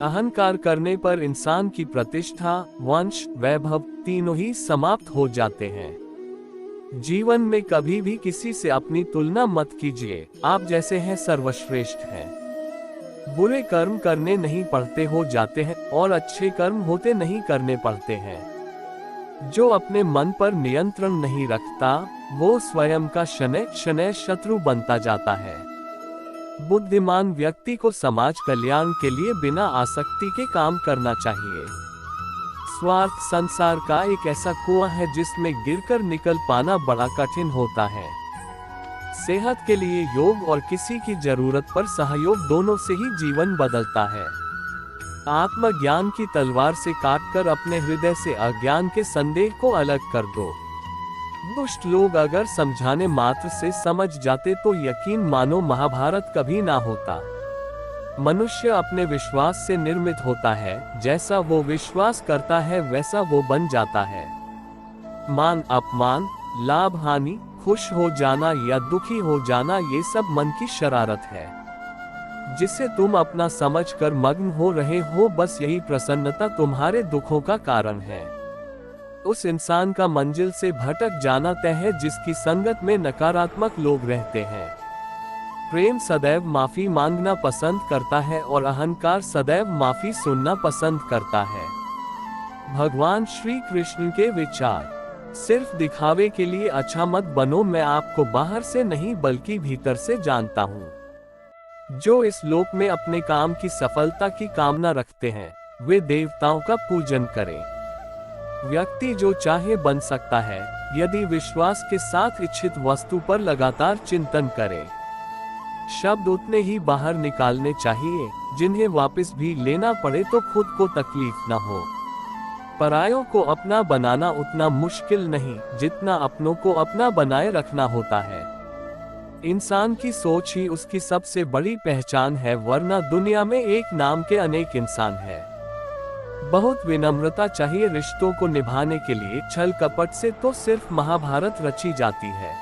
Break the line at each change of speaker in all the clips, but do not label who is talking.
अहंकार करने पर इंसान की प्रतिष्ठा, वंश, वैभव तीनों ही समाप्त हो जाते हैं। जीवन में कभी भी किसी से अपनी तुलना मत कीजिए, आप जैसे हैं सर्वश्रेष्ठ हैं। बुरे कर्म करने नहीं पड़ते हो जाते हैं और अच्छे कर्म होते नहीं करने पड़ते हैं। जो अपने मन पर नियंत्रण नहीं रखता, वो स्वयं का शनैः शनैः शत्रु बनता जाता है। बुद्धिमान व्यक्ति को समाज कल्याण के लिए बिना आसक्ति के काम करना चाहिए। स्वार्थ संसार का एक ऐसा कुआं है जिसमें गिरकर निकल पाना बड़ा कठिन होता है। सेहत के लिए योग और किसी की जरूरत पर सहयोग दोनों से ही जीवन बदलता है। आत्मज्ञान की तलवार से काटकर अपने हृदय से अज्ञान के संदेह को अलग कर दो। दुष्ट लोग अगर समझाने मात्र से समझ जाते तो यकीन मानो महाभारत कभी ना होता। मनुष्य अपने विश्वास से निर्मित होता है, जैसा वो विश्वास करता है वैसा वो बन जाता है। मान अपमान, लाभ हानि, खुश हो जाना या दुखी हो जाना, ये सब मन की शरारत है जिसे तुम अपना समझकर मग्न हो रहे हो। बस यही प्रसन्नता तुम्हारे दुखों का कारण है। उस इंसान का मंजिल से भटक जाना तय है जिसकी संगत में नकारात्मक लोग रहते हैं। प्रेम सदैव माफी मांगना पसंद करता है और अहंकार सदैव माफी सुनना पसंद करता है। भगवान श्री कृष्ण के विचार। सिर्फ दिखावे के लिए अच्छा मत बनो, मैं आपको बाहर से नहीं बल्कि भीतर से जानता हूँ। जो इस लोक में अपने काम की सफलता की कामना रखते हैं, वे देवताओं का पूजन करें। व्यक्ति जो चाहे बन सकता है, यदि विश्वास के साथ इच्छित वस्तु पर लगातार चिंतन करे। शब्द उतने ही बाहर निकालने चाहिए जिन्हें वापस भी लेना पड़े तो खुद को तकलीफ न हो। परायों को अपना बनाना उतना मुश्किल नहीं जितना अपनों को अपना बनाए रखना होता है। इंसान की सोच ही उसकी सबसे बड़ी पहचान है, वरना दुनिया में एक नाम के अनेक इंसान हैं। बहुत विनम्रता चाहिए रिश्तों को निभाने के लिए, छल कपट से तो सिर्फ महाभारत रची जाती है।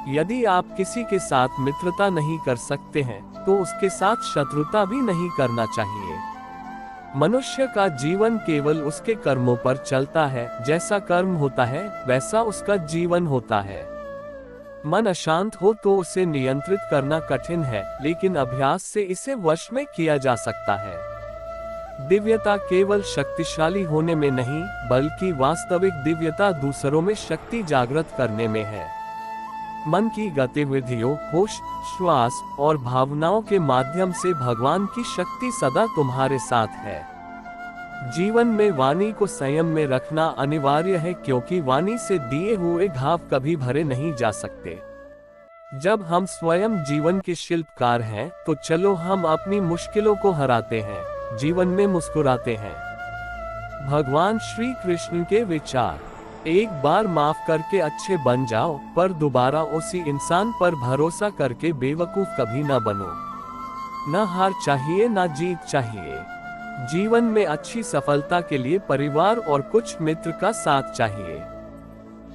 यदि आप किसी के साथ मित्रता नहीं कर सकते हैं, तो उसके साथ शत्रुता भी नहीं करना चाहिए। मनुष्य का जीवन केवल उसके कर्मों पर चलता है, जैसा कर्म होता है वैसा उसका जीवन होता है। मन अशांत हो तो उसे नियंत्रित करना कठिन है, लेकिन अभ्यास से इसे वश में किया जा सकता है। दिव्यता केवल शक्तिशाली होने में नहीं, बल्कि वास्तविक दिव्यता दूसरों में शक्ति जागृत करने में है। मन की गतिविधियों, होश, श्वास और भावनाओं के माध्यम से भगवान की शक्ति सदा तुम्हारे साथ है। जीवन में वाणी को संयम में रखना अनिवार्य है, क्योंकि वाणी से दिए हुए घाव कभी भरे नहीं जा सकते। जब हम स्वयं जीवन के शिल्पकार हैं, तो चलो हम अपनी मुश्किलों को हराते हैं, जीवन में मुस्कुराते हैं। भगवान श्री कृष्ण के विचार। एक बार माफ करके अच्छे बन जाओ, पर दोबारा उसी इंसान पर भरोसा करके बेवकूफ कभी न बनो। न हार चाहिए न जीत चाहिए। जीवन में अच्छी सफलता के लिए परिवार और कुछ मित्र का साथ चाहिए।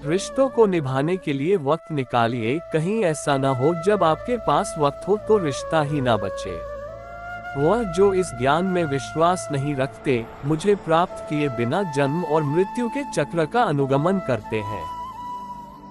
रिश्तों को निभाने के लिए वक्त निकालिए, कहीं ऐसा न हो जब आपके पास वक्त हो तो रिश्ता ही ना बचे। वह जो इस ज्ञान में विश्वास नहीं रखते, मुझे प्राप्त किए बिना जन्म और मृत्यु के चक्र का अनुगमन करते हैं।